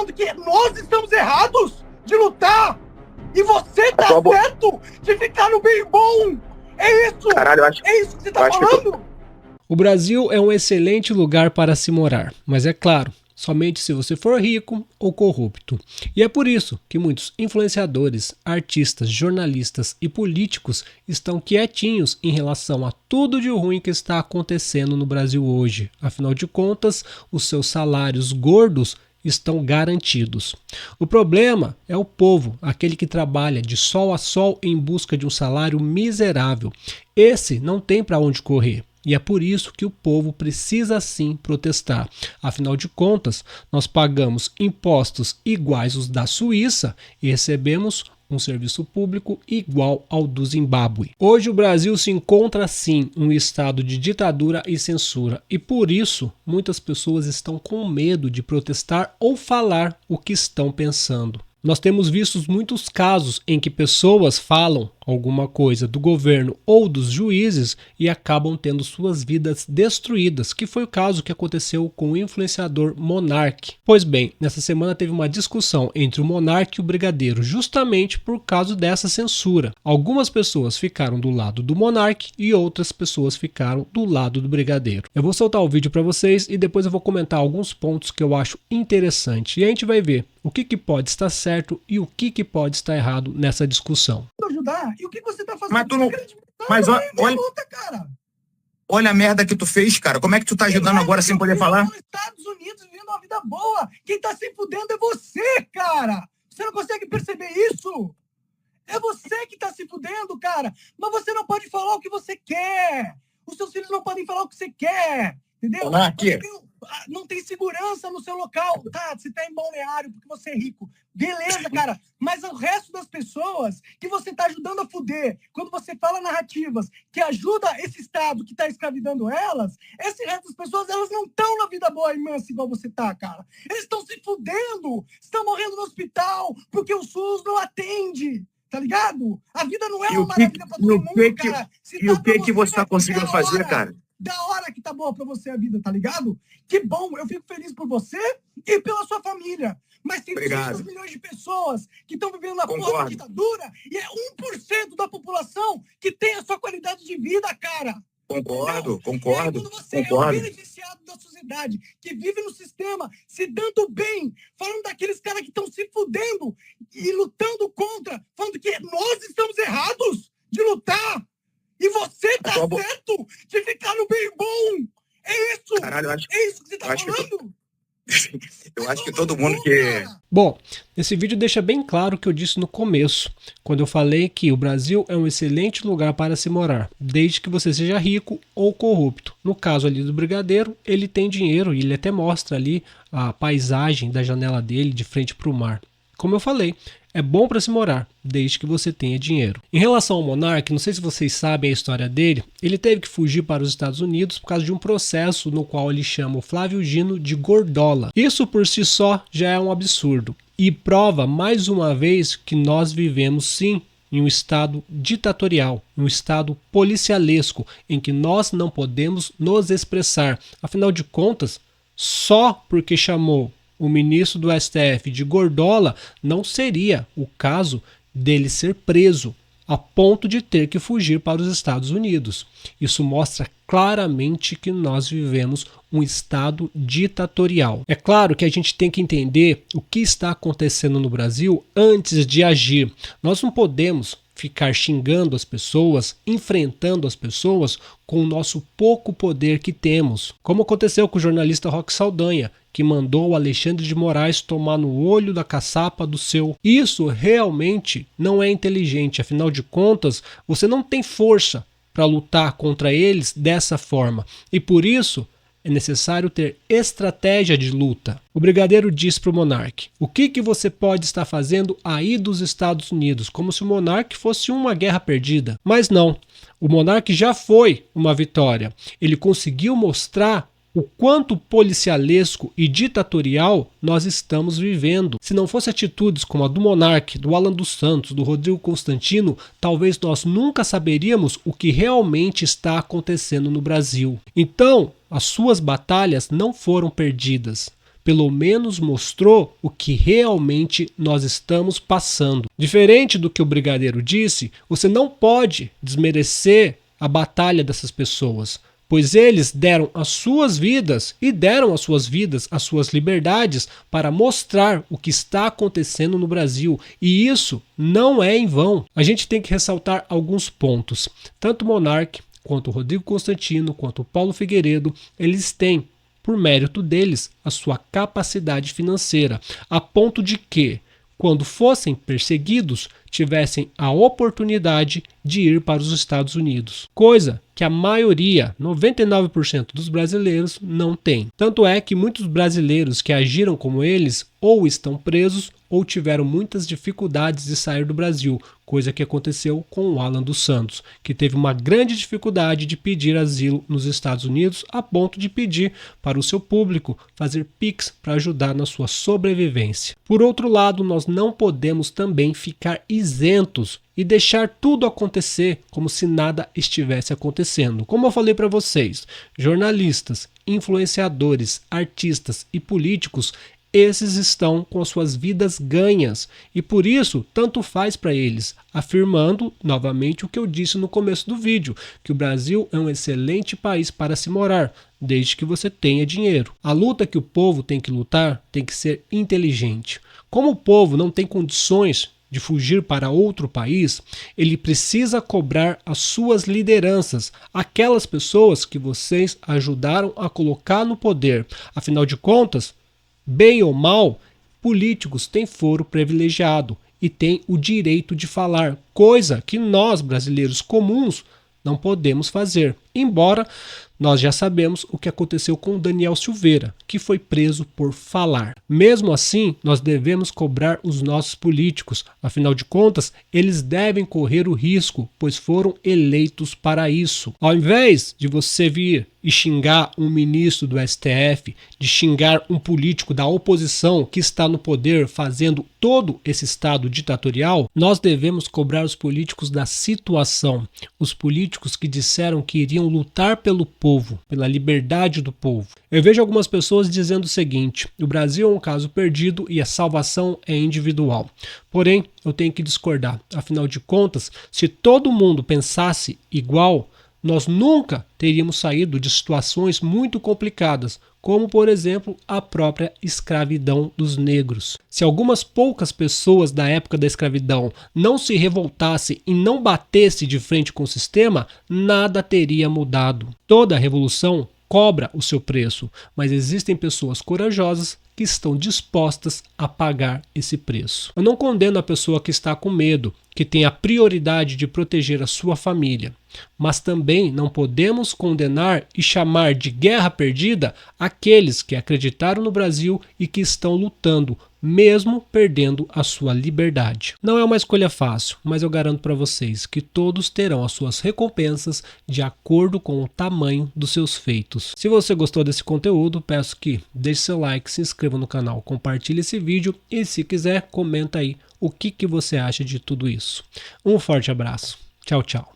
falando que nós estamos errados de lutar e você tá certo de ficar no bem bom. É isso. Caralho, é isso que você tá falando. O Brasil é um excelente lugar para se morar, mas é claro, somente se você for rico ou corrupto. E é por isso que muitos influenciadores, artistas, jornalistas e políticos estão quietinhos em relação a tudo de ruim que está acontecendo no Brasil hoje. Afinal de contas, os seus salários gordos estão garantidos. O problema é o povo, aquele que trabalha de sol a sol em busca de um salário miserável. Esse não tem para onde correr. E é por isso que o povo precisa sim protestar. Afinal de contas, nós pagamos impostos iguais aos da Suíça e recebemos um serviço público igual ao do Zimbábue. Hoje o Brasil se encontra sim em um estado de ditadura e censura e por isso muitas pessoas estão com medo de protestar ou falar o que estão pensando. Nós temos visto muitos casos em que pessoas falam alguma coisa do governo ou dos juízes e acabam tendo suas vidas destruídas, que foi o caso que aconteceu com o influenciador Monark. Pois bem, nessa semana teve uma discussão entre o Monark e o Brigadeiro, justamente por causa dessa censura. Algumas pessoas ficaram do lado do Monark e outras pessoas ficaram do lado do Brigadeiro. Eu vou soltar o vídeo para vocês e depois eu vou comentar alguns pontos que eu acho interessante. E a gente vai ver o que pode estar certo e o que pode estar errado nessa discussão. Ajudar. E o que você tá fazendo? Mas tu não... Mas olha... luta, cara. Olha a merda que tu fez, cara. Como é que tu tá ajudando agora sem poder falar? Nos Estados Unidos vivendo uma vida boa. Quem tá se fudendo é você, cara. Você não consegue perceber isso? É você que tá se fudendo, cara. Mas você não pode falar o que você quer. Os seus filhos não podem falar o que você quer. Entendeu? Não tem segurança no seu local. Tá, você tá em balneário porque você é rico. Beleza, cara. Mas o resto das pessoas que você tá ajudando a fuder, quando você fala narrativas que ajuda esse Estado que tá escravidando elas, esse resto das pessoas, elas não estão na vida boa e mansa igual você tá, cara. Eles estão se fudendo. Estão morrendo no hospital porque o SUS não atende. Tá ligado? A vida não é uma maravilha pra todo mundo, cara. E o que você tá conseguindo fazer, cara? Da hora que tá boa pra você a vida, tá ligado? Que bom, eu fico feliz por você e pela sua família. Mas tem 200 milhões de pessoas que estão vivendo na porra da ditadura e é 1% da população que tem a sua qualidade de vida, cara. Concordo. Quando você é um beneficiado da sociedade, que vive no sistema, se dando bem, falando daqueles caras que estão se fudendo e lutando contra, falando que nós estamos errados de lutar. E você tá certo de ficar no bem bom. É isso. Caralho, é isso que você tá falando. Eu acho que todo mundo que... Bom, esse vídeo deixa bem claro o que eu disse no começo, quando eu falei que o Brasil é um excelente lugar para se morar, desde que você seja rico ou corrupto. No caso ali do Brigadeiro, ele tem dinheiro e ele até mostra ali a paisagem da janela dele de frente para o mar. Como eu falei, é bom para se morar, desde que você tenha dinheiro. Em relação ao Monark, não sei se vocês sabem a história dele, ele teve que fugir para os Estados Unidos por causa de um processo no qual ele chama o Flávio Dino de gordola. Isso por si só já é um absurdo e prova mais uma vez que nós vivemos sim em um estado ditatorial, um estado policialesco, em que nós não podemos nos expressar. Afinal de contas, só porque chamou o ministro do STF de gordola, não seria o caso dele ser preso a ponto de ter que fugir para os Estados Unidos. Isso mostra claramente que nós vivemos um estado ditatorial. É claro que a gente tem que entender o que está acontecendo no Brasil antes de agir. Nós não podemos ficar xingando as pessoas, enfrentando as pessoas com o nosso pouco poder que temos, como aconteceu com o jornalista Roque Saldanha, que mandou o Alexandre de Moraes tomar no olho da caçapa do seu. Isso realmente não é inteligente, afinal de contas, você não tem força para lutar contra eles dessa forma, e por isso é necessário ter estratégia de luta. O Brigadeiro disse para o Monark: o que você pode estar fazendo aí dos Estados Unidos? Como se o Monark fosse uma guerra perdida. Mas não, o Monark já foi uma vitória. Ele conseguiu mostrar o quanto policialesco e ditatorial nós estamos vivendo. Se não fosse atitudes como a do Monark, do Alan dos Santos, do Rodrigo Constantino, talvez nós nunca saberíamos o que realmente está acontecendo no Brasil. Então, as suas batalhas não foram perdidas. pelo menos mostrou o que realmente nós estamos passando. Diferente do que o brigadeiro disse, você não pode desmerecer a batalha dessas pessoas, pois eles deram as suas vidas e deram as suas liberdades para mostrar o que está acontecendo no Brasil. E isso não é em vão. A gente tem que ressaltar alguns pontos. Tanto o Monark, quanto o Rodrigo Constantino, quanto o Paulo Figueiredo, eles têm, por mérito deles, a sua capacidade financeira, a ponto de que, quando fossem perseguidos, tivessem a oportunidade de ir para os Estados Unidos. Coisa que a maioria, 99% dos brasileiros, não tem. Tanto é que muitos brasileiros que agiram como eles ou estão presos ou tiveram muitas dificuldades de sair do Brasil, coisa que aconteceu com o Alan dos Santos, que teve uma grande dificuldade de pedir asilo nos Estados Unidos, a ponto de pedir para o seu público fazer Pix para ajudar na sua sobrevivência. Por outro lado, nós não podemos também ficar isentos e deixar tudo acontecer como se nada estivesse acontecendo. Como eu falei para vocês, jornalistas, influenciadores, artistas e políticos, esses estão com as suas vidas ganhas e por isso tanto faz para eles, afirmando novamente o que eu disse no começo do vídeo, que o Brasil é um excelente país para se morar, desde que você tenha dinheiro. A luta que o povo tem que lutar tem que ser inteligente. Como o povo não tem condições de fugir para outro país, ele precisa cobrar as suas lideranças, aquelas pessoas que vocês ajudaram a colocar no poder. Afinal de contas, bem ou mal, políticos têm foro privilegiado e têm o direito de falar, coisa que nós, brasileiros comuns, não podemos fazer. Embora nós já sabemos o que aconteceu com o Daniel Silveira, que foi preso por falar. Mesmo assim, nós devemos cobrar os nossos políticos. Afinal de contas, eles devem correr o risco, pois foram eleitos para isso. Ao invés de você vir e xingar um ministro do STF, de xingar um político da oposição que está no poder fazendo todo esse estado ditatorial, nós devemos cobrar os políticos da situação. Os políticos que disseram que iriam lutar pelo povo, pela liberdade do povo. Eu vejo algumas pessoas dizendo o seguinte: o Brasil é um caso perdido e a salvação é individual. Porém, eu tenho que discordar. Afinal de contas, se todo mundo pensasse igual, nós nunca teríamos saído de situações muito complicadas, como, por exemplo, a própria escravidão dos negros. Se algumas poucas pessoas da época da escravidão não se revoltassem e não batessem de frente com o sistema, nada teria mudado. Toda revolução cobra o seu preço, mas existem pessoas corajosas que estão dispostas a pagar esse preço. Eu não condeno a pessoa que está com medo, que tem a prioridade de proteger a sua família, mas também não podemos condenar e chamar de guerra perdida aqueles que acreditaram no Brasil e que estão lutando, mesmo perdendo a sua liberdade. Não é uma escolha fácil, mas eu garanto para vocês que todos terão as suas recompensas de acordo com o tamanho dos seus feitos. Se você gostou desse conteúdo, peço que deixe seu like, se inscreva no canal, compartilhe esse vídeo e, se quiser, comenta aí o que você acha de tudo isso. Um forte abraço. Tchau, tchau.